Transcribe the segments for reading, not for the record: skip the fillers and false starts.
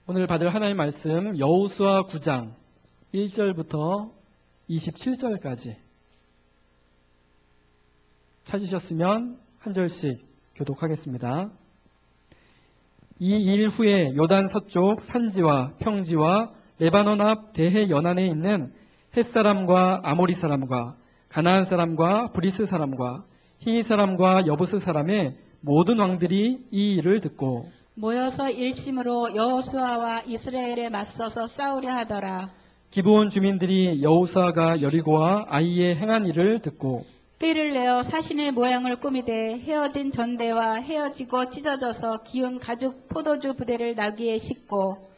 오늘 받을 하나님의 말씀 여호수아 9장 1절부터 27절까지 찾으셨으면 한 절씩 교독하겠습니다. 이 일 후에 요단 서쪽 산지와 평지와 레바논 앞 대해 연안에 있는 헷사람과 아모리 사람과 가나안 사람과 브리스 사람과 히위 사람과 여부스 사람의 모든 왕들이 이 일을 듣고 모여서 일심으로 여호수아와 이스라엘에 맞서서 싸우려 하더라. 기브온 주민들이 여호수아가 여리고와 아이에 행한 일을 듣고 띠를 내어 사신의 모양을 꾸미되 헤어진 전대와 헤어지고 찢어져서 기운 가죽 포도주 부대를 나귀에 싣고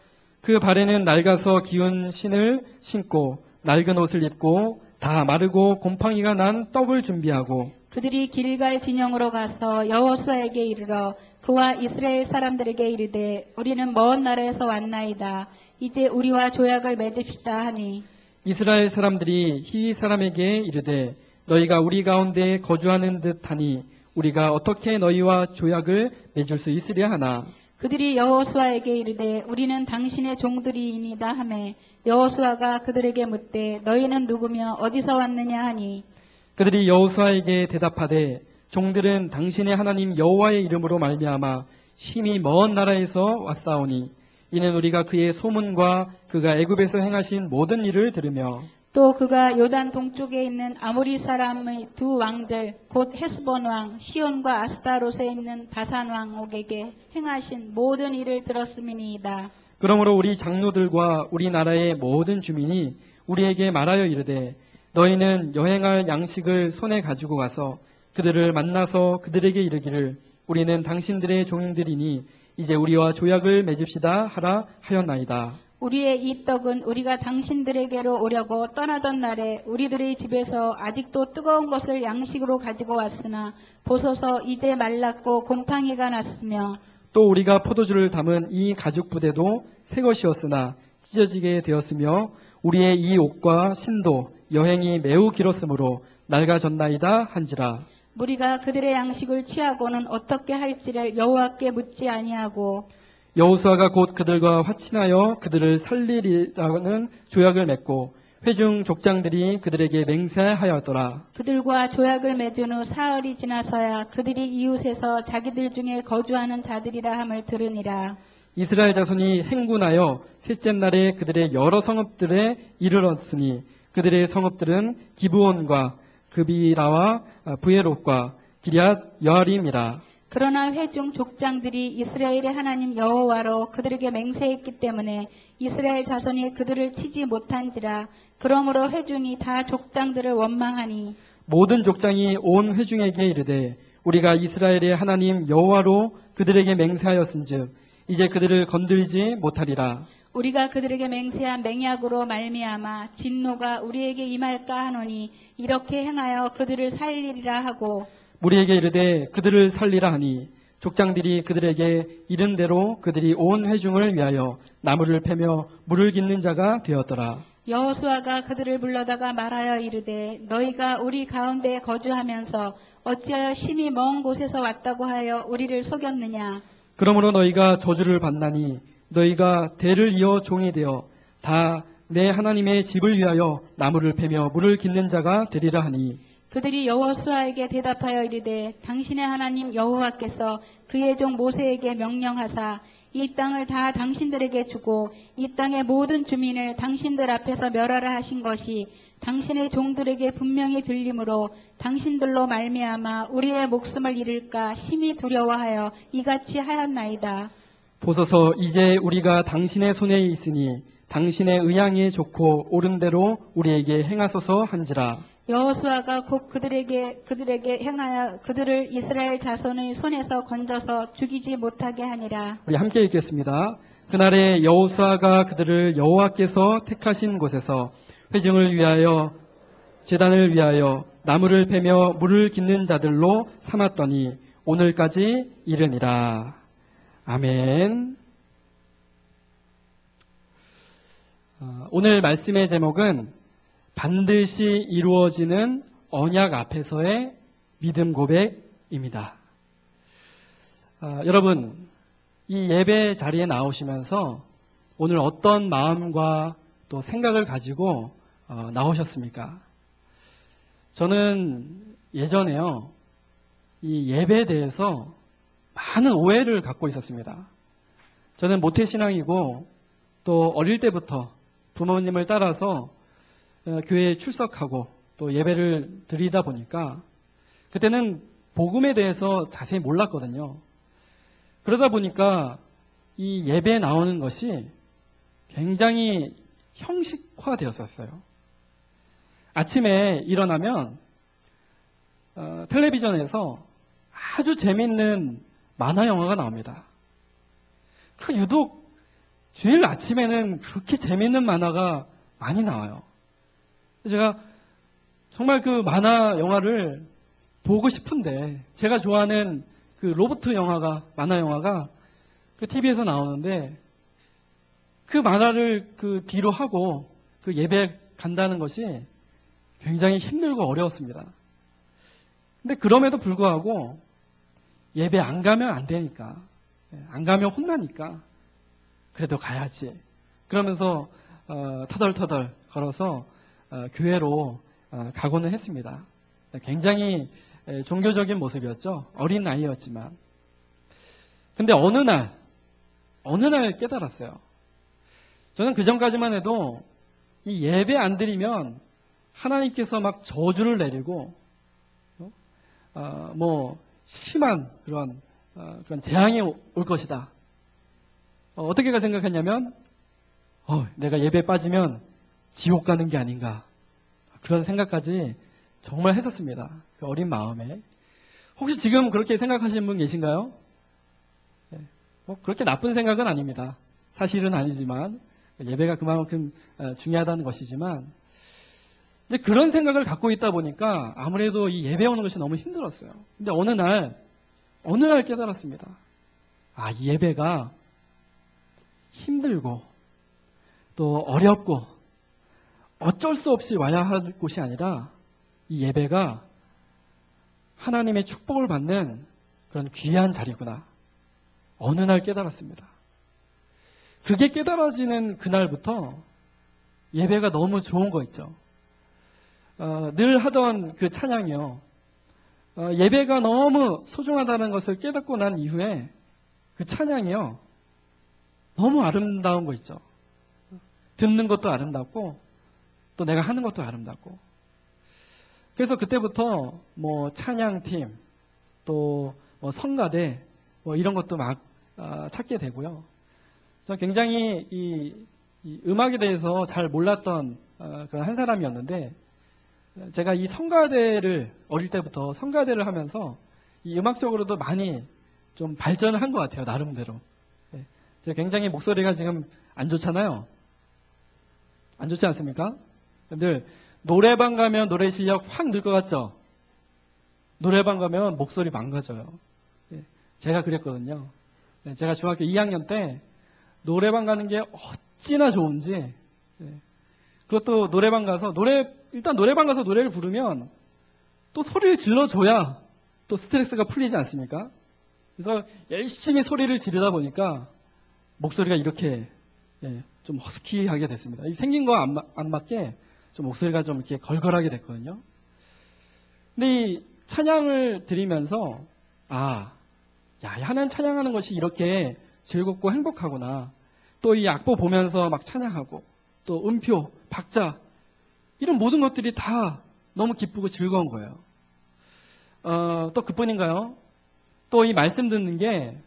그 발에는 낡아서 기운 신을 신고 낡은 옷을 입고 다 마르고 곰팡이가 난 떡을 준비하고 그들이 길갈 진영으로 가서 여호수아에게 이르러 그와 이스라엘 사람들에게 이르되 우리는 먼 나라에서 왔나이다. 이제 우리와 조약을 맺읍시다 하니 이스라엘 사람들이 히위 사람에게 이르되 너희가 우리 가운데 거주하는 듯하니 우리가 어떻게 너희와 조약을 맺을 수 있으랴 하나. 그들이 여호수아에게 이르되 우리는 당신의 종들이이니다 하매 여호수아가 그들에게 묻되 너희는 누구며 어디서 왔느냐 하니 그들이 여호수아에게 대답하되 종들은 당신의 하나님 여호와의 이름으로 말미암아 심히 먼 나라에서 왔사오니 이는 우리가 그의 소문과 그가 애굽에서 행하신 모든 일을 들으며 또 그가 요단 동쪽에 있는 아모리 사람의 두 왕들 곧 헤스본 왕 시온과 아스타롯에 있는 바산 왕에게 행하신 모든 일을 들었음이니이다. 그러므로 우리 장로들과 우리나라의 모든 주민이 우리에게 말하여 이르되 너희는 여행할 양식을 손에 가지고 가서 그들을 만나서 그들에게 이르기를 우리는 당신들의 종들이니 이제 우리와 조약을 맺읍시다 하라 하였나이다. 우리의 이 떡은 우리가 당신들에게로 오려고 떠나던 날에 우리들의 집에서 아직도 뜨거운 것을 양식으로 가지고 왔으나 보소서 이제 말랐고 곰팡이가 났으며 또 우리가 포도주를 담은 이 가죽 부대도 새 것이었으나 찢어지게 되었으며 우리의 이 옷과 신도 여행이 매우 길었으므로 낡아졌나이다 한지라. 우리가 그들의 양식을 취하고는 어떻게 할지를 여호와께 묻지 아니하고 여호수아가 곧 그들과 화친하여 그들을 살리리라는 조약을 맺고 회중 족장들이 그들에게 맹세하였더라. 그들과 조약을 맺은 후 사흘이 지나서야 그들이 이웃에서 자기들 중에 거주하는 자들이라 함을 들으니라. 이스라엘 자손이 행군하여 셋째 날에 그들의 여러 성읍들에 이르렀으니 그들의 성읍들은 기브온과 그비라와 부에롯과 기럇 여아림이라. 그러나 회중 족장들이 이스라엘의 하나님 여호와로 그들에게 맹세했기 때문에 이스라엘 자손이 그들을 치지 못한지라. 그러므로 회중이 다 족장들을 원망하니 모든 족장이 온 회중에게 이르되 우리가 이스라엘의 하나님 여호와로 그들에게 맹세하였은즉 이제 그들을 건들지 못하리라. 우리가 그들에게 맹세한 맹약으로 말미암아 진노가 우리에게 임할까 하노니 이렇게 행하여 그들을 살리리라 하고 우리에게 이르되 그들을 살리라 하니 족장들이 그들에게 이른 대로 그들이 온 회중을 위하여 나무를 패며 물을 깃는 자가 되었더라. 여호수아가 그들을 불러다가 말하여 이르되 너희가 우리 가운데 거주하면서 어찌하여 심히 먼 곳에서 왔다고 하여 우리를 속였느냐. 그러므로 너희가 저주를 받나니 너희가 대를 이어 종이 되어 다 내 하나님의 집을 위하여 나무를 패며 물을 깃는 자가 되리라 하니 그들이 여호수아에게 대답하여 이르되 당신의 하나님 여호와께서 그의 종 모세에게 명령하사 이 땅을 다 당신들에게 주고 이 땅의 모든 주민을 당신들 앞에서 멸하라 하신 것이 당신의 종들에게 분명히 들리므로 당신들로 말미암아 우리의 목숨을 잃을까 심히 두려워하여 이같이 하였나이다. 보소서 이제 우리가 당신의 손에 있으니 당신의 의향이 좋고 옳은 대로 우리에게 행하소서 한지라. 여호수아가 곧 그들에게 행하여 그들을 이스라엘 자손의 손에서 건져서 죽이지 못하게 하니라. 우리 함께 읽겠습니다. 그날에 여호수아가 그들을 여호와께서 택하신 곳에서 회중을 위하여 제단을 위하여 나무를 패며 물을 깃는 자들로 삼았더니 오늘까지 이르니라. 아멘. 오늘 말씀의 제목은 반드시 이루어지는 언약 앞에서의 믿음 고백입니다. 여러분, 이 예배 자리에 나오시면서 오늘 어떤 마음과 또 생각을 가지고 나오셨습니까? 저는 예전에요, 이 예배에 대해서 많은 오해를 갖고 있었습니다. 저는 모태신앙이고 또 어릴 때부터 부모님을 따라서 교회에 출석하고 또 예배를 드리다 보니까 그때는 복음에 대해서 자세히 몰랐거든요. 그러다 보니까 이 예배에 나오는 것이 굉장히 형식화되었었어요. 아침에 일어나면 텔레비전에서 아주 재밌는 만화 영화가 나옵니다. 그 유독 주일 아침에는 그렇게 재밌는 만화가 많이 나와요. 제가 정말 그 만화 영화를 보고 싶은데, 제가 좋아하는 그 로봇 영화가, 만화 영화가 그 TV에서 나오는데, 그 만화를 그 뒤로 하고 그 예배 간다는 것이 굉장히 힘들고 어려웠습니다. 근데 그럼에도 불구하고 예배 안 가면 안 되니까, 안 가면 혼나니까 그래도 가야지. 그러면서 터덜터덜 걸어서 교회로 가고는 했습니다. 굉장히 종교적인 모습이었죠. 어린 나이였지만. 근데 어느 날 깨달았어요. 저는 그 전까지만 해도 이 예배 안 드리면 하나님께서 막 저주를 내리고 뭐 심한 그런 재앙이 올 것이다. 어떻게 생각했냐면 내가 예배에 빠지면 지옥 가는 게 아닌가, 그런 생각까지 정말 했었습니다. 그 어린 마음에. 혹시 지금 그렇게 생각하시는 분 계신가요? 그렇게 나쁜 생각은 아닙니다. 사실은 아니지만 예배가 그만큼 중요하다는 것이지만, 이제 그런 생각을 갖고 있다 보니까 아무래도 이 예배 오는 것이 너무 힘들었어요. 근데 어느 날 깨달았습니다. 이 예배가 힘들고 또 어렵고 어쩔 수 없이 와야 할 곳이 아니라, 이 예배가 하나님의 축복을 받는 그런 귀한 자리구나. 어느 날 깨달았습니다. 그게 깨달아지는 그날부터 예배가 너무 좋은 거 있죠. 늘 하던 그 찬양이요. 예배가 너무 소중하다는 것을 깨닫고 난 이후에 그 찬양이요. 너무 아름다운 거 있죠. 듣는 것도 아름답고 또 내가 하는 것도 아름답고. 그래서 그때부터 뭐 찬양팀, 또 뭐 성가대, 뭐 이런 것도 막 찾게 되고요. 저는 굉장히 이 음악에 대해서 잘 몰랐던 그런 한 사람이었는데, 제가 이 성가대를 어릴 때부터 성가대를 하면서 이 음악적으로도 많이 좀 발전을 한 것 같아요. 나름대로. 제가 굉장히 목소리가 지금 안 좋잖아요. 안 좋지 않습니까? 늘 노래방 가면 노래 실력 확 늘 것 같죠? 노래방 가면 목소리 망가져요. 제가 그랬거든요. 제가 중학교 2학년 때 노래방 가는 게 어찌나 좋은지, 그것도 노래방 가서 일단 노래방 가서 노래를 부르면 또 소리를 질러줘야 또 스트레스가 풀리지 않습니까? 그래서 열심히 소리를 지르다 보니까 목소리가 이렇게 좀 허스키하게 됐습니다. 생긴 거 안 맞게 좀 목소리가 좀 이렇게 걸걸하게 됐거든요. 근데 이 찬양을 드리면서 하나님 찬양하는 것이 이렇게 즐겁고 행복하구나. 또 이 악보 보면서 막 찬양하고, 또 음표, 박자, 이런 모든 것들이 다 너무 기쁘고 즐거운 거예요. 또 그뿐인가요? 또 이 말씀 듣는 게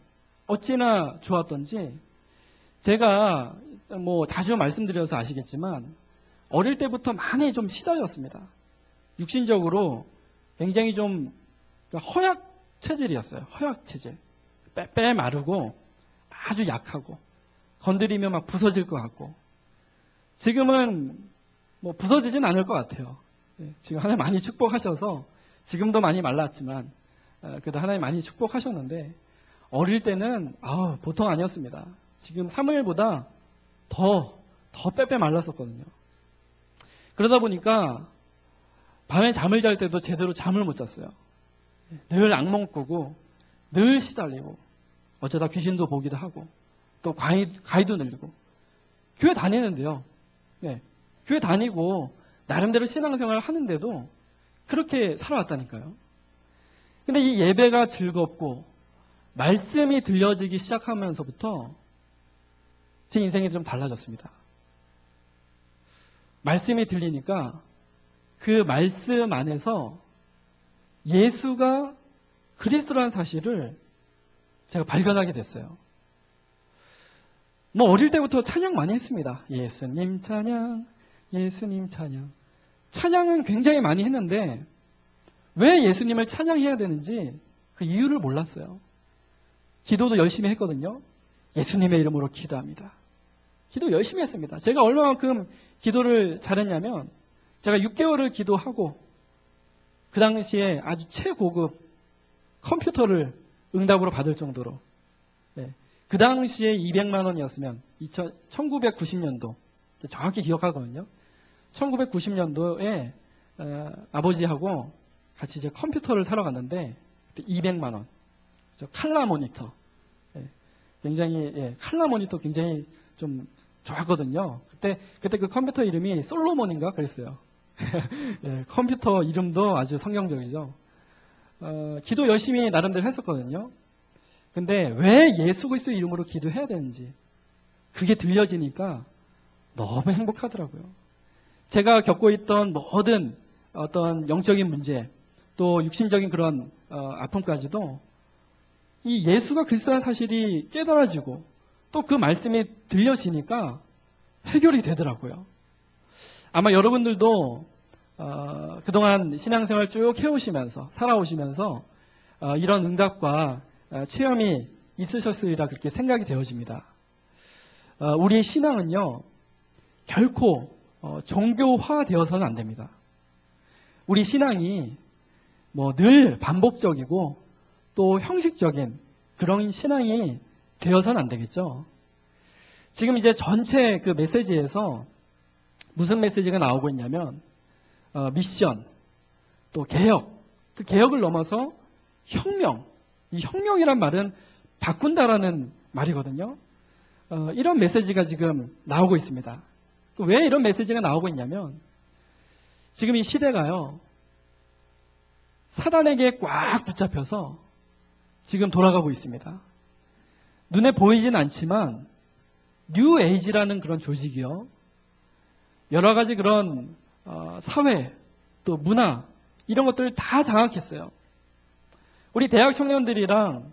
어찌나 좋았던지, 제가 뭐 자주 말씀드려서 아시겠지만 어릴 때부터 많이 좀 시달렸습니다. 육신적으로 굉장히 좀 허약 체질이었어요. 허약 체질. 빼빼 마르고 아주 약하고 건드리면 막 부서질 것 같고. 지금은 뭐 부서지진 않을 것 같아요. 지금 하나님 많이 축복하셔서 지금도 많이 말랐지만 그래도 하나님 많이 축복하셨는데, 어릴 때는 보통 아니었습니다. 지금 사무엘보다 더 더 빼빼 말랐었거든요. 그러다 보니까 밤에 잠을 잘 때도 제대로 잠을 못 잤어요. 늘 악몽 꾸고 늘 시달리고 어쩌다 귀신도 보기도 하고 또 과위도 늘리고 교회 다니는데요. 네, 교회 다니고 나름대로 신앙생활을 하는데도 그렇게 살아왔다니까요. 근데 이 예배가 즐겁고 말씀이 들려지기 시작하면서부터 제 인생이 좀 달라졌습니다. 말씀이 들리니까 그 말씀 안에서 예수가 그리스도라는 사실을 제가 발견하게 됐어요. 뭐 어릴 때부터 찬양 많이 했습니다. 예수님 찬양, 예수님 찬양. 찬양은 굉장히 많이 했는데 왜 예수님을 찬양해야 되는지 그 이유를 몰랐어요. 기도도 열심히 했거든요. 예수님의 이름으로 기도합니다. 기도 열심히 했습니다. 제가 얼마만큼 기도를 잘했냐면 제가 6개월을 기도하고 그 당시에 아주 최고급 컴퓨터를 응답으로 받을 정도로 그 당시에 200만 원이었으면 1990년도 정확히 기억하거든요. 1990년도에 아버지하고 같이 이제 컴퓨터를 사러 갔는데 그때 200만 원. 칼라 모니터. 굉장히 칼라 모니터 굉장히 좀 좋았거든요. 그때 그 컴퓨터 이름이 솔로몬인가 그랬어요. 컴퓨터 이름도 아주 성경적이죠. 기도 열심히 나름대로 했었거든요. 근데 왜 예수 그리스도 이름으로 기도해야 되는지 그게 들려지니까 너무 행복하더라고요. 제가 겪고 있던 모든 어떤 영적인 문제 또 육신적인 그런 아픔까지도 이 예수가 그리스도라는 사실이 깨달아지고 또 그 말씀이 들려지니까 해결이 되더라고요. 아마 여러분들도 그동안 신앙생활 쭉 해오시면서 살아오시면서 이런 응답과 체험이 있으셨으리라 그렇게 생각이 되어집니다. 우리의 신앙은요 결코 종교화되어서는 안 됩니다. 우리 신앙이 뭐 늘 반복적이고 또 형식적인 그런 신앙이 되어서는 안 되겠죠. 지금 이제 전체 그 메시지에서 무슨 메시지가 나오고 있냐면 미션, 또 개혁, 그 개혁을 넘어서 혁명, 이 혁명이란 말은 바꾼다라는 말이거든요. 이런 메시지가 지금 나오고 있습니다. 왜 이런 메시지가 나오고 있냐면 지금 이 시대가요 사단에게 꽉 붙잡혀서 지금 돌아가고 있습니다. 눈에 보이진 않지만 뉴 에이지라는 그런 조직이요. 여러 가지 그런 사회 또 문화 이런 것들을 다 장악했어요. 우리 대학 청년들이랑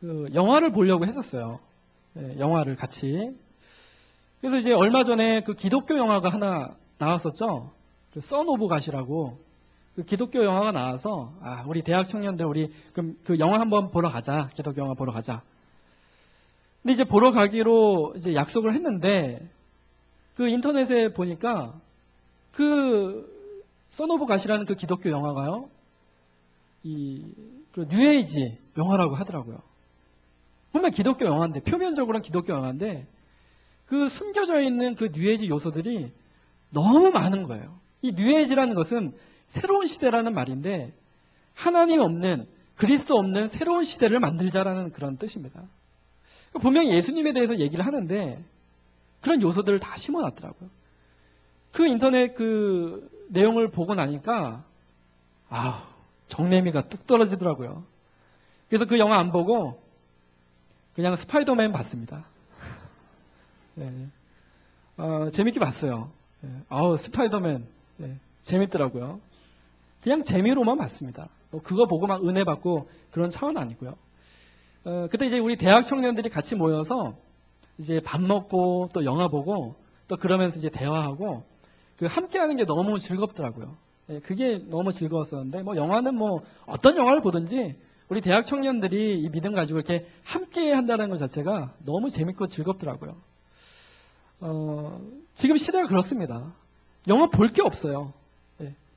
그 영화를 보려고 했었어요. 영화를 같이. 그래서 이제 얼마 전에 그 기독교 영화가 하나 나왔었죠. 그 선 오브 갓이라고 그 기독교 영화가 나와서 우리 대학 청년들 우리 그럼 그 영화 한번 보러 가자. 기독교 영화 보러 가자. 근데 이제 보러 가기로 이제 약속을 했는데 그 인터넷에 보니까 그 선 오브 갓이라는 그 기독교 영화가요. 그 뉴에이지 영화라고 하더라고요. 분명 기독교 영화인데 표면적으로는 기독교 영화인데 그 숨겨져 있는 그 뉴에이지 요소들이 너무 많은 거예요. 이 뉴에이지라는 것은 새로운 시대라는 말인데 하나님 없는 그리스도 없는 새로운 시대를 만들자라는 그런 뜻입니다. 분명히 예수님에 대해서 얘기를 하는데 그런 요소들을 다 심어놨더라고요. 그 인터넷 그 내용을 보고 나니까 정내미가 뚝 떨어지더라고요. 그래서 그 영화 안 보고 그냥 스파이더맨 봤습니다. 네. 재밌게 봤어요. 스파이더맨 재밌더라고요. 그냥 재미로만 봤습니다. 그거 보고 막 은혜 받고 그런 차원은 아니고요. 그때 이제 우리 대학 청년들이 같이 모여서 이제 밥 먹고 또 영화 보고 또 그러면서 이제 대화하고 그 함께하는 게 너무 즐겁더라고요. 그게 너무 즐거웠었는데 영화는 어떤 영화를 보든지 우리 대학 청년들이 이 믿음 가지고 이렇게 함께 한다는 것 자체가 너무 재밌고 즐겁더라고요. 지금 시대가 그렇습니다. 영화 볼 게 없어요.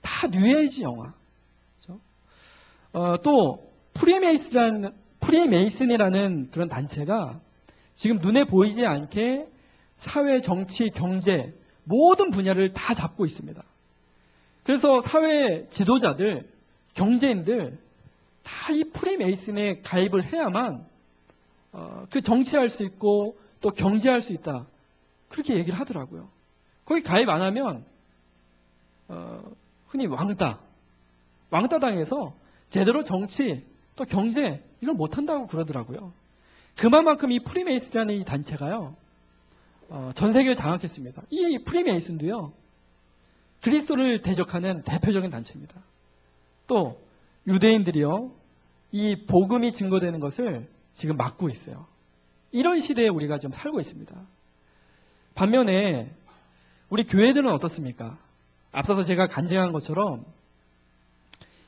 다 뉴에이지 영화. 그렇죠? 또 프리메이슨이라는 그런 단체가 지금 눈에 보이지 않게 사회, 정치, 경제 모든 분야를 다 잡고 있습니다. 그래서 사회 지도자들, 경제인들 다 이 프리메이슨에 가입을 해야만 그 정치할 수 있고 또 경제할 수 있다. 그렇게 얘기를 하더라고요. 거기 가입 안 하면 흔히 왕따 당해서 제대로 정치 또 경제 이걸 못한다고 그러더라고요. 그만큼 이 프리메이슨이라는 이 단체가요. 전 세계를 장악했습니다. 이 프리메이슨도요. 그리스도를 대적하는 대표적인 단체입니다. 또 유대인들이요. 이 복음이 증거되는 것을 지금 막고 있어요. 이런 시대에 우리가 좀 살고 있습니다. 반면에 우리 교회들은 어떻습니까? 앞서서 제가 간증한 것처럼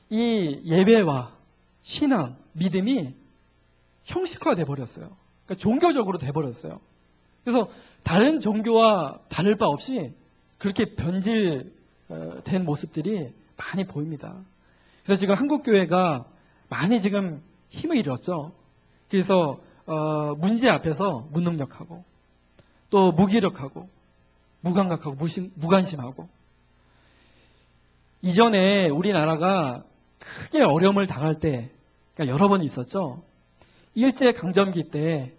이 예배와 신앙, 믿음이 형식화돼 버렸어요. 그러니까 종교적으로 돼 버렸어요. 그래서 다른 종교와 다를 바 없이 그렇게 변질된 모습들이 많이 보입니다. 그래서 지금 한국 교회가 많이 지금 힘을 잃었죠. 그래서 문제 앞에서 무능력하고 또 무기력하고 무감각하고 무관심하고 이전에 우리나라가 크게 어려움을 당할 때 그러니까 여러 번 있었죠. 일제강점기 때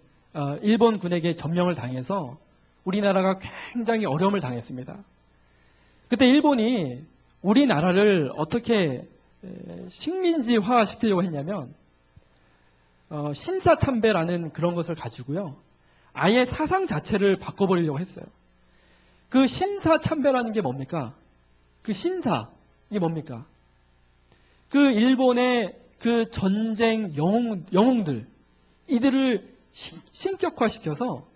일본군에게 점령을 당해서 우리나라가 굉장히 어려움을 당했습니다. 그때 일본이 우리나라를 어떻게 식민지화 시키려고 했냐면 신사참배라는 그런 것을 가지고요. 아예 사상 자체를 바꿔버리려고 했어요. 그 신사참배라는 게 뭡니까? 그 신사, 이게 뭡니까? 그 일본의 그 전쟁 영웅들, 이들을 신격화시켜서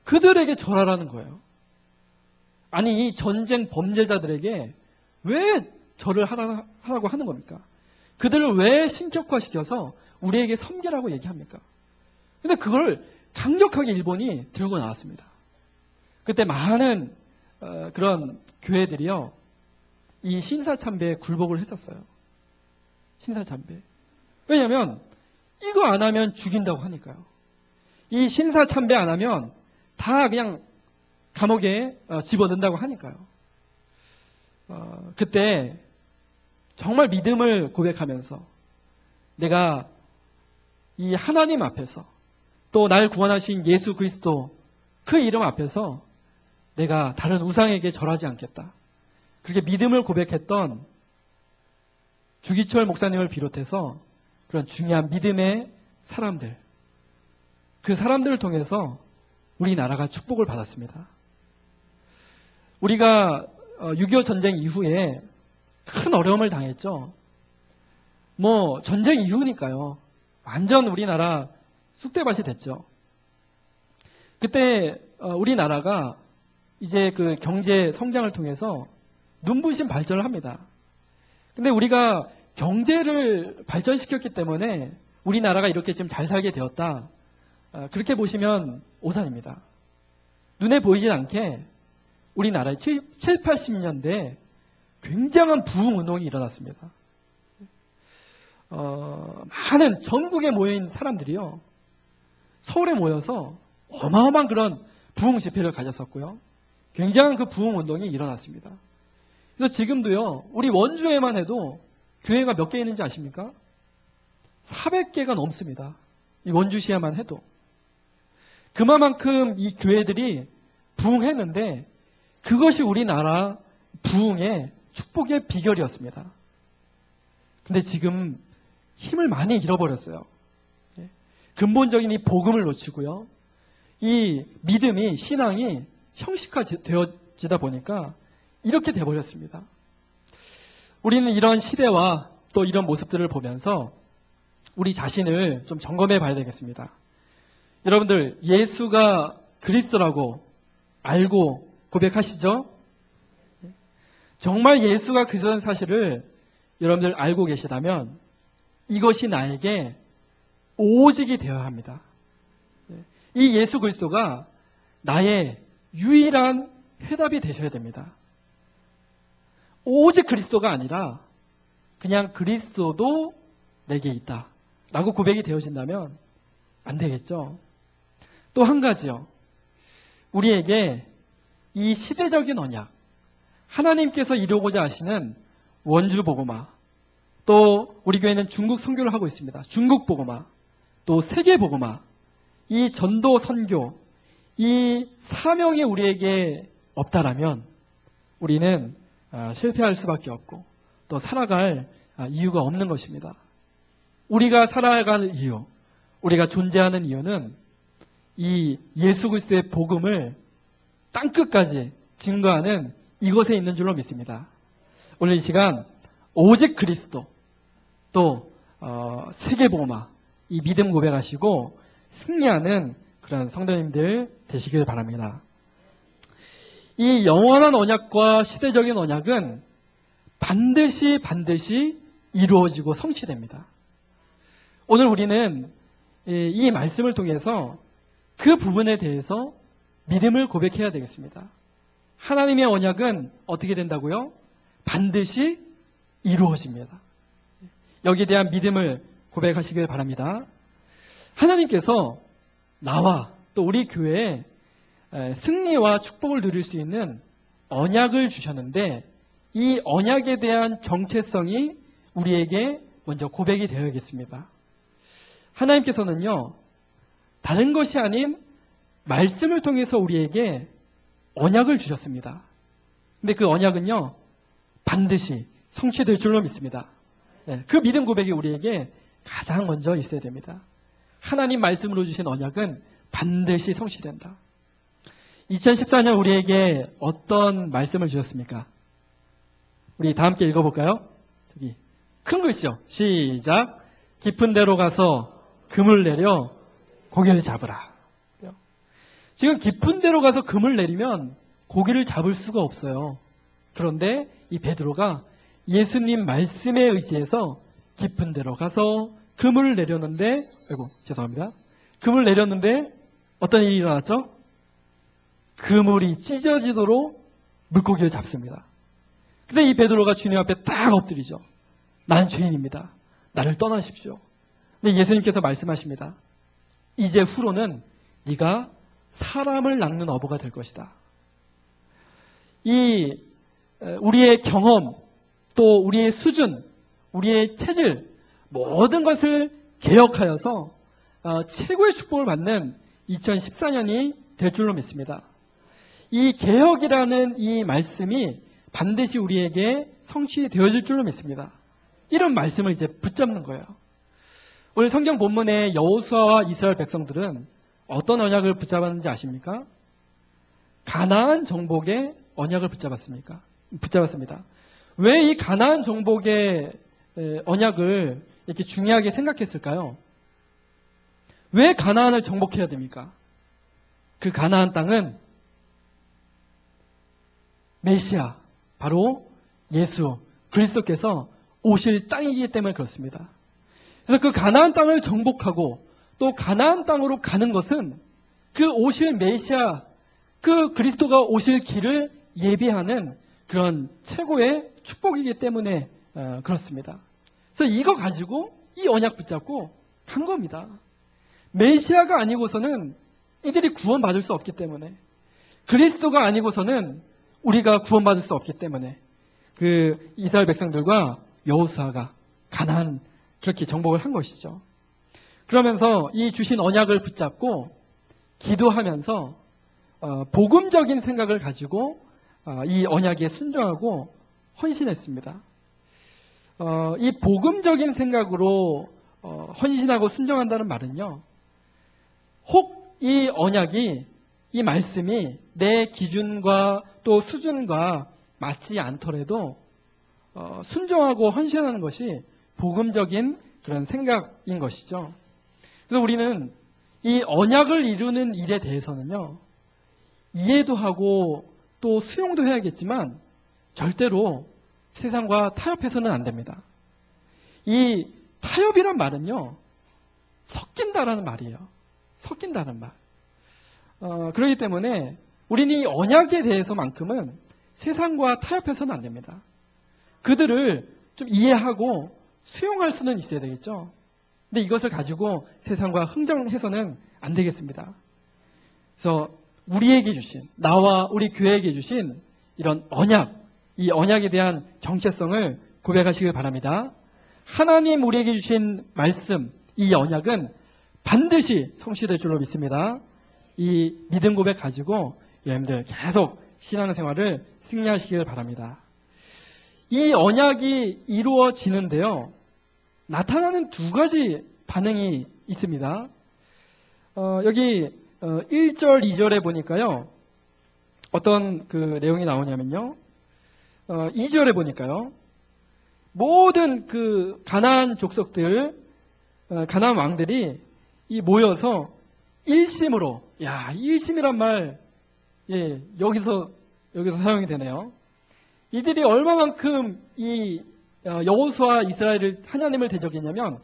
그들에게 절하라는 거예요. 아니, 이 전쟁 범죄자들에게 왜 절을 하라고 하는 겁니까? 그들을 왜 신격화시켜서 우리에게 섬기라고 얘기합니까? 근데 그걸 강력하게 일본이 들고 나왔습니다. 그때 많은 그런 교회들이요. 이 신사참배에 굴복을 했었어요. 신사참배. 왜냐하면 이거 안 하면 죽인다고 하니까요. 이 신사참배 안 하면 다 그냥 감옥에 집어넣는다고 하니까요. 그때 정말 믿음을 고백하면서 내가 이 하나님 앞에서 또 날 구원하신 예수 그리스도 그 이름 앞에서 내가 다른 우상에게 절하지 않겠다. 그렇게 믿음을 고백했던 주기철 목사님을 비롯해서 그런 중요한 믿음의 사람들, 그 사람들을 통해서 우리나라가 축복을 받았습니다. 우리가 6.25 전쟁 이후에 큰 어려움을 당했죠. 뭐 전쟁 이후니까요. 완전 우리나라 쑥대밭이 됐죠. 그때 우리나라가 이제 그 경제 성장을 통해서 눈부신 발전을 합니다. 근데 우리가 경제를 발전시켰기 때문에 우리나라가 이렇게 지금 잘 살게 되었다. 그렇게 보시면 오산입니다. 눈에 보이지 않게 우리나라의 7, 80년대에 굉장한 부흥운동이 일어났습니다. 많은 전국에 모인 사람들이요. 서울에 모여서 어마어마한 그런 부흥 집회를 가졌었고요. 굉장한 그 부흥운동이 일어났습니다. 그래서 지금도요. 우리 원주에만 해도 교회가 몇 개 있는지 아십니까? 400개가 넘습니다. 이 원주시에만 해도. 그만큼 이 교회들이 부흥했는데 그것이 우리나라 부흥의 축복의 비결이었습니다. 근데 지금 힘을 많이 잃어버렸어요. 근본적인 이 복음을 놓치고요. 이 믿음이, 신앙이 형식화되어지다 보니까 이렇게 돼버렸습니다. 우리는 이런 시대와 또 이런 모습들을 보면서 우리 자신을 좀 점검해 봐야 되겠습니다. 여러분들 예수가 그리스도라고 알고 고백하시죠? 정말 예수가 그리스도라는 사실을 여러분들 알고 계시다면 이것이 나에게 오직이 되어야 합니다. 이 예수 그리스도가 나의 유일한 해답이 되셔야 됩니다. 오직 그리스도가 아니라 그냥 그리스도도 내게 있다 라고 고백이 되어진다면 안 되겠죠. 또 한 가지요. 우리에게 이 시대적인 언약, 하나님께서 이루고자 하시는 원주 복음화, 또 우리 교회는 중국 선교를 하고 있습니다. 중국 복음화, 또 세계 복음화, 이 전도 선교, 이 사명이 우리에게 없다라면 우리는 실패할 수밖에 없고 또 살아갈 이유가 없는 것입니다. 우리가 살아갈 이유, 우리가 존재하는 이유는 이 예수 그리스도의 복음을 땅끝까지 증거하는 이것에 있는 줄로 믿습니다. 오늘 이 시간 오직 그리스도, 또 세계 복음화, 이 믿음 고백하시고 승리하는 그런 성도님들 되시길 바랍니다. 이 영원한 언약과 시대적인 언약은 반드시 이루어지고 성취됩니다. 오늘 우리는 이 말씀을 통해서 그 부분에 대해서 믿음을 고백해야 되겠습니다. 하나님의 언약은 어떻게 된다고요? 반드시 이루어집니다. 여기에 대한 믿음을 고백하시길 바랍니다. 하나님께서 나와 또 우리 교회에 승리와 축복을 누릴 수 있는 언약을 주셨는데 이 언약에 대한 정체성이 우리에게 먼저 고백이 되어야겠습니다. 하나님께서는요, 다른 것이 아닌 말씀을 통해서 우리에게 언약을 주셨습니다. 근데 그 언약은요, 반드시 성취될 줄로 믿습니다. 그 믿음 고백이 우리에게 가장 먼저 있어야 됩니다. 하나님 말씀으로 주신 언약은 반드시 성취된다. 2014년 우리에게 어떤 말씀을 주셨습니까? 우리 다 함께 읽어볼까요? 여기 큰 글씨요. 시작. 깊은 데로 가서 금을 내려 고기를 잡으라. 지금 깊은 데로 가서 금을 내리면 고기를 잡을 수가 없어요. 그런데 이 베드로가 예수님 말씀에 의지해서 깊은 데로 가서 금을 내렸는데, 죄송합니다. 금을 내렸는데 어떤 일이 일어났죠? 그물이 찢어지도록 물고기를 잡습니다. 근데 이 베드로가 주님 앞에 딱 엎드리죠. 난 죄인입니다. 나를 떠나십시오. 근데 예수님께서 말씀하십니다. 이제 후로는 네가 사람을 낚는 어부가 될 것이다. 우리의 경험, 또 우리의 수준, 우리의 체질, 모든 것을 개혁하여서 최고의 축복을 받는 2014년이 될 줄로 믿습니다. 이 개혁이라는 이 말씀이 반드시 우리에게 성취되어질 줄로 믿습니다. 이런 말씀을 이제 붙잡는 거예요. 오늘 성경 본문의 여호수아와 이스라엘 백성들은 어떤 언약을 붙잡았는지 아십니까? 가나안 정복의 언약을 붙잡았습니다. 왜 이 가나안 정복의 언약을 이렇게 중요하게 생각했을까요? 왜 가나안을 정복해야 됩니까? 그 가나안 땅은 메시아, 바로 예수 그리스도께서 오실 땅이기 때문에 그렇습니다. 그래서 그 가나안 땅을 정복하고 또 가나안 땅으로 가는 것은 그 오실 메시아, 그 그리스도가 오실 길을 예비하는 그런 최고의 축복이기 때문에 그렇습니다. 그래서 이거 가지고 이 언약 붙잡고 간 겁니다. 메시아가 아니고서는 이들이 구원받을 수 없기 때문에, 그리스도가 아니고서는 우리가 구원받을 수 없기 때문에 그 이스라엘 백성들과 여호수아가 가나안 그렇게 정복을 한 것이죠. 그러면서 이 주신 언약을 붙잡고 기도하면서 복음적인 생각을 가지고 이 언약에 순종하고 헌신했습니다. 이 복음적인 생각으로 헌신하고 순종한다는 말은요, 혹 이 언약이, 이 말씀이 내 기준과 또 수준과 맞지 않더라도 순종하고 헌신하는 것이 복음적인 그런 생각인 것이죠. 그래서 우리는 이 언약을 이루는 일에 대해서는요, 이해도 하고 또 수용도 해야겠지만 절대로 세상과 타협해서는 안 됩니다. 이 타협이란 말은요, 섞인다라는 말이에요. 섞인다는 말. 그렇기 때문에 우리는 이 언약에 대해서만큼은 세상과 타협해서는 안 됩니다. 그들을 좀 이해하고 수용할 수는 있어야 되겠죠. 근데 이것을 가지고 세상과 흥정해서는 안 되겠습니다. 그래서 우리에게 주신, 나와 우리 교회에게 주신 이런 언약, 이 언약에 대한 정체성을 고백하시길 바랍니다. 하나님 우리에게 주신 말씀, 이 언약은 반드시 성취될 줄로 믿습니다. 이 믿음 고백 가지고 여러분들 계속 신앙생활을 승리하시길 바랍니다. 이 언약이 이루어지는데요. 나타나는 두 가지 반응이 있습니다. 여기 1절, 2절에 보니까요. 어떤 그 내용이 나오냐면요. 2절에 보니까요. 모든 그 가나안 족속들, 가나안 왕들이 이 모여서 일심으로, 일심이란 말, 여기서 사용이 되네요. 이들이 얼마만큼 이 여호수아 이스라엘을, 하나님을 대적했냐면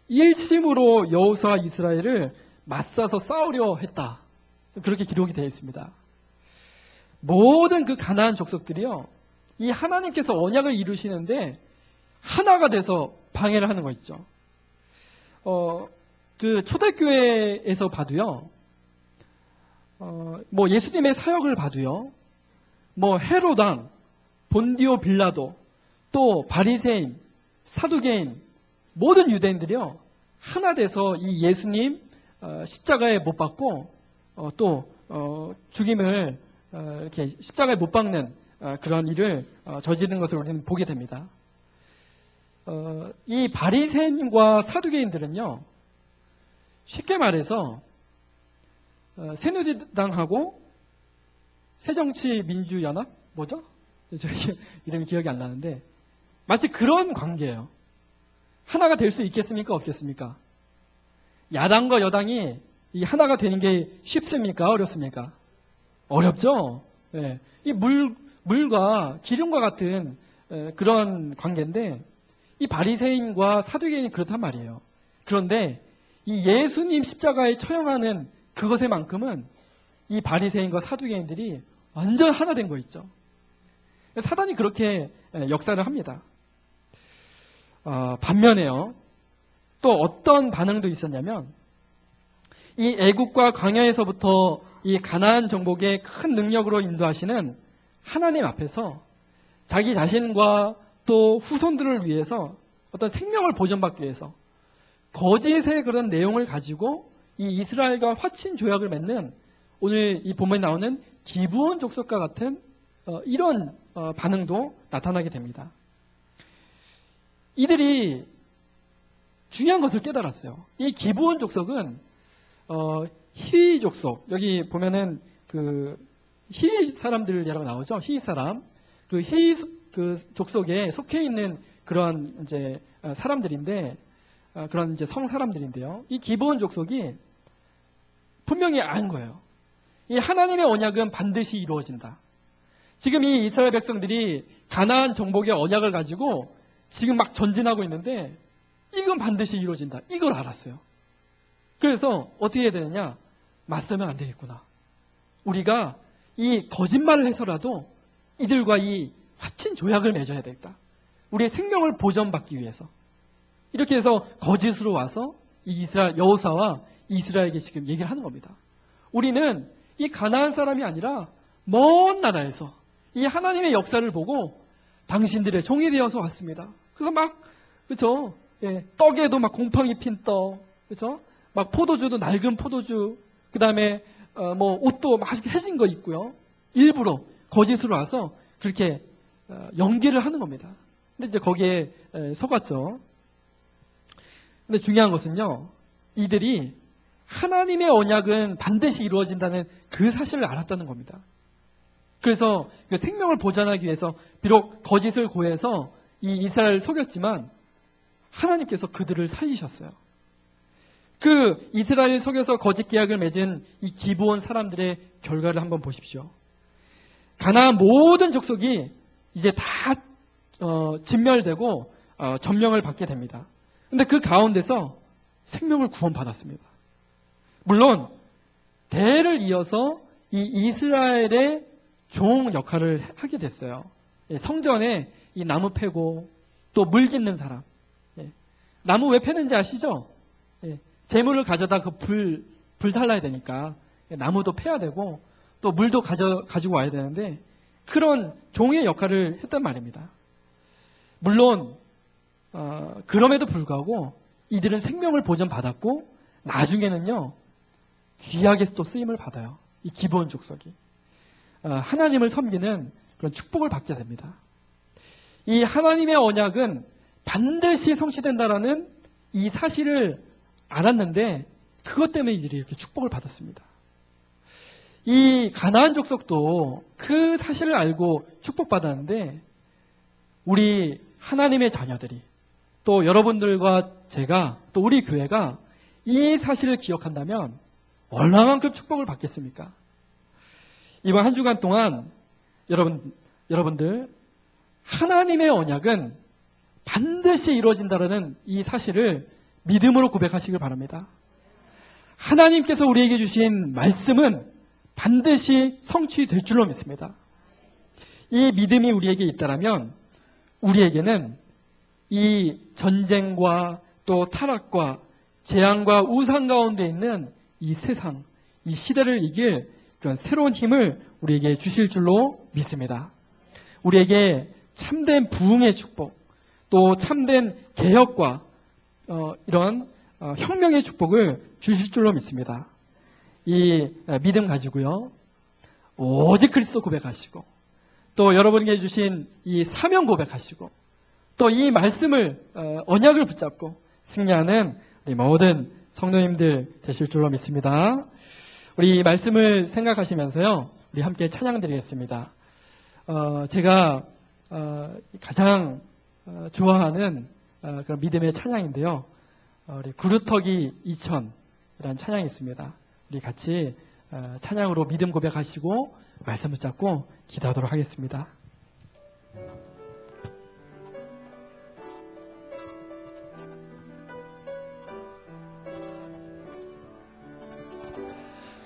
일심으로 여호수아 이스라엘을 맞서서 싸우려 했다. 그렇게 기록이 되어 있습니다. 모든 그 가나안 족속들이요, 이 하나님께서 언약을 이루시는데 하나가 돼서 방해를 하는 거 있죠. 그 초대교회에서 봐도요, 뭐 예수님의 사역을 봐도요, 뭐 헤로당, 본디오 빌라도, 또 바리새인, 사두개인, 모든 유대인들이요 하나 돼서 이 예수님 십자가에 못 박고 또 죽임을 이렇게 십자가에 못 박는 그런 일을 저지르는 것을 우리는 보게 됩니다. 이 바리새인과 사두개인들은요, 쉽게 말해서 새누리당하고 새정치민주연합, 뭐죠? 이름이 기억이 안 나는데 마치 그런 관계예요. 하나가 될 수 있겠습니까? 없겠습니까? 야당과 여당이 이 하나가 되는 게 쉽습니까? 어렵습니까? 어렵죠? 네. 이 물과 기름과 같은 그런 관계인데 이 바리새인과 사두개인이 그렇단 말이에요. 그런데 이 예수님 십자가에 처형하는 그것에만큼은 이 바리새인과 사두개인들이 완전 하나 된 거 있죠. 사단이 그렇게 역사를 합니다. 반면에요, 또 어떤 반응도 있었냐면 이 애국과 광야에서부터 이 가나안 정복의 큰 능력으로 인도하시는 하나님 앞에서 자기 자신과 또 후손들을 위해서 어떤 생명을 보존받기 위해서 거짓의 그런 내용을 가지고 이 이스라엘과 화친 조약을 맺는 오늘 이 본문에 나오는 기브온 족속과 같은 이런 반응도 나타나게 됩니다. 이들이 중요한 것을 깨달았어요. 이 기브온 족속은 히위 족속, 여기 보면은 그 히위 사람들이라고 나오죠. 히위 사람, 그 히위 그 족속에 속해 있는 그런 이제 사람들인데, 그런 이제 성 사람들인데요. 이 기브온 족속이 분명히 안 거예요. 이 하나님의 언약은 반드시 이루어진다. 지금 이 이스라엘 백성들이 가나안 정복의 언약을 가지고 지금 막 전진하고 있는데 이건 반드시 이루어진다. 이걸 알았어요. 그래서 어떻게 해야 되느냐? 맞서면 안 되겠구나. 우리가 이 거짓말을 해서라도 이들과 이 화친 조약을 맺어야 되겠다. 우리의 생명을 보존받기 위해서. 이렇게 해서 거짓으로 와서 이 이스라엘 여호사와 이스라엘에게 지금 얘기를 하는 겁니다. 우리는 이 가나안 사람이 아니라 먼 나라에서 이 하나님의 역사를 보고 당신들의 종이 되어서 왔습니다. 그래서 막, 그쵸? 예, 떡에도 막 곰팡이 핀 떡, 그쵸? 막 포도주도 낡은 포도주, 그 다음에 뭐 옷도 막 해진 거 있고요. 일부러 거짓으로 와서 그렇게 연기를 하는 겁니다. 근데 이제 거기에 속았죠. 근데 중요한 것은요, 이들이 하나님의 언약은 반드시 이루어진다는 그 사실을 알았다는 겁니다. 그래서 그 생명을 보존하기 위해서 비록 거짓을 고해서 이 이스라엘을 속였지만 하나님께서 그들을 살리셨어요. 그 이스라엘을 속여서 거짓 계약을 맺은 이 기브온 사람들의 결과를 한번 보십시오. 가나안 모든 족속이 이제 다 진멸되고 점령을 받게 됩니다. 근데 그 가운데서 생명을 구원받았습니다. 물론 대를 이어서 이 이스라엘의 종 역할을 하게 됐어요. 성전에 이 나무 패고 또 물 깃는 사람. 나무 왜 패는지 아시죠? 재물을 가져다 그 불 살라야 되니까 나무도 패야 되고 또 물도 가지고 와야 되는데 그런 종의 역할을 했단 말입니다. 물론 그럼에도 불구하고 이들은 생명을 보전받았고 나중에는요 지약에서 또 쓰임을 받아요. 이 기브온 족속이 하나님을 섬기는 그런 축복을 받게 됩니다. 이 하나님의 언약은 반드시 성취된다라는 이 사실을 알았는데 그것 때문에 이들이 이렇게 축복을 받았습니다. 이 가나안 족속도 그 사실을 알고 축복받았는데 우리 하나님의 자녀들이 또 여러분들과 제가 또 우리 교회가 이 사실을 기억한다면 얼마만큼 축복을 받겠습니까? 이번 한 주간 동안 여러분들 하나님의 언약은 반드시 이루어진다는 이 사실을 믿음으로 고백하시길 바랍니다. 하나님께서 우리에게 주신 말씀은 반드시 성취될 줄로 믿습니다. 이 믿음이 우리에게 있다면 우리에게는 이 전쟁과 또 타락과 재앙과 우상 가운데 있는 이 세상, 이 시대를 이길 그런 새로운 힘을 우리에게 주실 줄로 믿습니다. 우리에게 참된 부흥의 축복, 또 참된 개혁과 이런 혁명의 축복을 주실 줄로 믿습니다. 이 믿음 가지고요. 오직 그리스도 고백하시고 또 여러분에게 주신 이 사명 고백하시고 또 이 말씀을 언약을 붙잡고 승리하는 우리 모든 성도님들 되실 줄로 믿습니다. 우리 이 말씀을 생각하시면서요. 우리 함께 찬양 드리겠습니다. 제가 가장 좋아하는 그런 믿음의 찬양인데요. 우리 구루터기 2000이라는 찬양이 있습니다. 우리 같이 찬양으로 믿음 고백하시고 말씀 붙잡고 기도하도록 하겠습니다.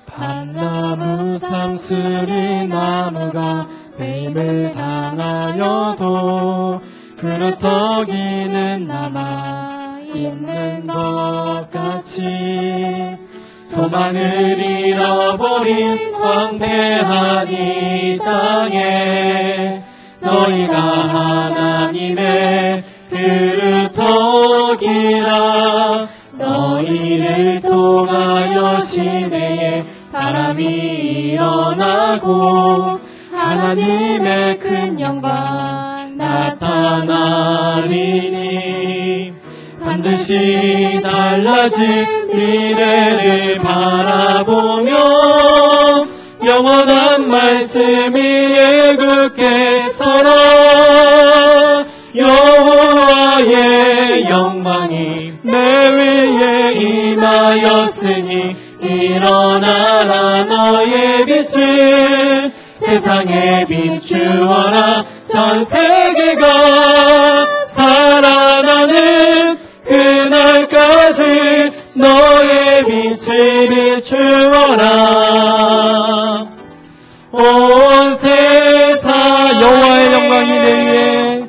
밤나무 상스리 나무가 배임을 당하여도 그루터기는 남아 있는 것 같이 소망을 잃어버린 황폐한 이 땅에 너희가 하나님의 그루터기라 너희를 통하여 시내에 바람이 일어나고 하나님의 큰 영광 나타나리니 반드시 달라질 미래를 바라보며 영원한 말씀이 굳게 서라 여호와의 영광이 내 위에 임하였으니 일어나라 너의 빛을 세상에 비추어라 전 세계가 살아나는 그날까지 너의 빛을 비추어라 온 세상 여호와의 영광이 내 위에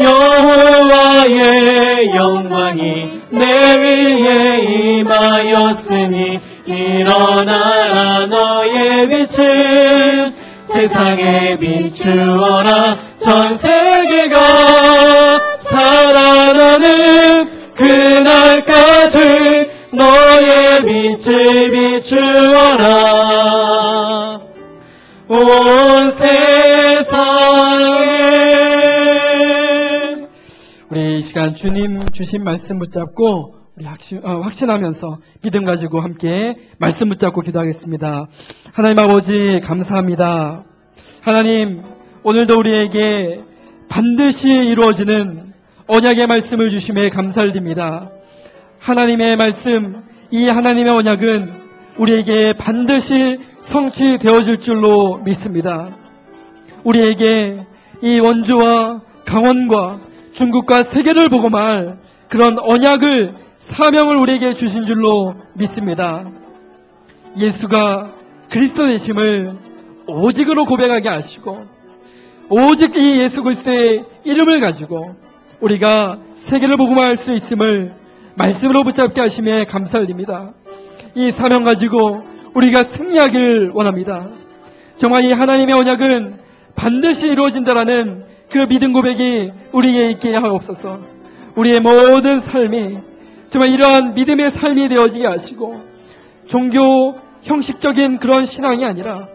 여호와의 영광이 내 위에 임하였으니 일어나라 너의 빛을 세상에 비추어라 전 세계가 살아나는 그날까지 너의 빛을 비추어라 온 세상에 우리 이 시간 주님 주신 말씀 붙잡고 우리 확신하면서 믿음 가지고 함께 말씀 붙잡고 기도하겠습니다. 하나님 아버지 감사합니다. 하나님 오늘도 우리에게 반드시 이루어지는 언약의 말씀을 주심에 감사를 드립니다. 하나님의 말씀, 이 하나님의 언약은 우리에게 반드시 성취되어질 줄로 믿습니다. 우리에게 이 원주와 강원과 중국과 세계를 보고 말 그런 언약을 사명을 우리에게 주신 줄로 믿습니다. 예수가 그리스도 되심을 오직으로 고백하게 하시고 오직 이 예수 그리스도의 이름을 가지고 우리가 세계를 복음화할 수 있음을 말씀으로 붙잡게 하심에 감사드립니다. 이 사명 가지고 우리가 승리하길 원합니다. 정말 이 하나님의 언약은 반드시 이루어진다라는 그 믿음 고백이 우리에게 있게 하옵소서. 우리의 모든 삶이 정말 이러한 믿음의 삶이 되어지게 하시고 종교 형식적인 그런 신앙이 아니라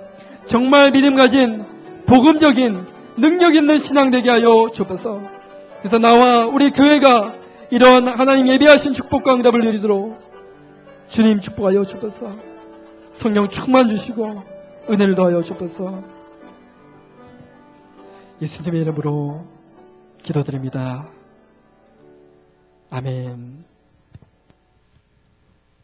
정말 믿음 가진 복음적인 능력 있는 신앙 되게 하여 주옵소서. 그래서 나와 우리 교회가 이런 하나님 예비하신 축복과 응답을 누리도록 주님 축복하여 주옵소서. 성령 충만 주시고 은혜를 더하여 주옵소서. 예수님의 이름으로 기도드립니다. 아멘.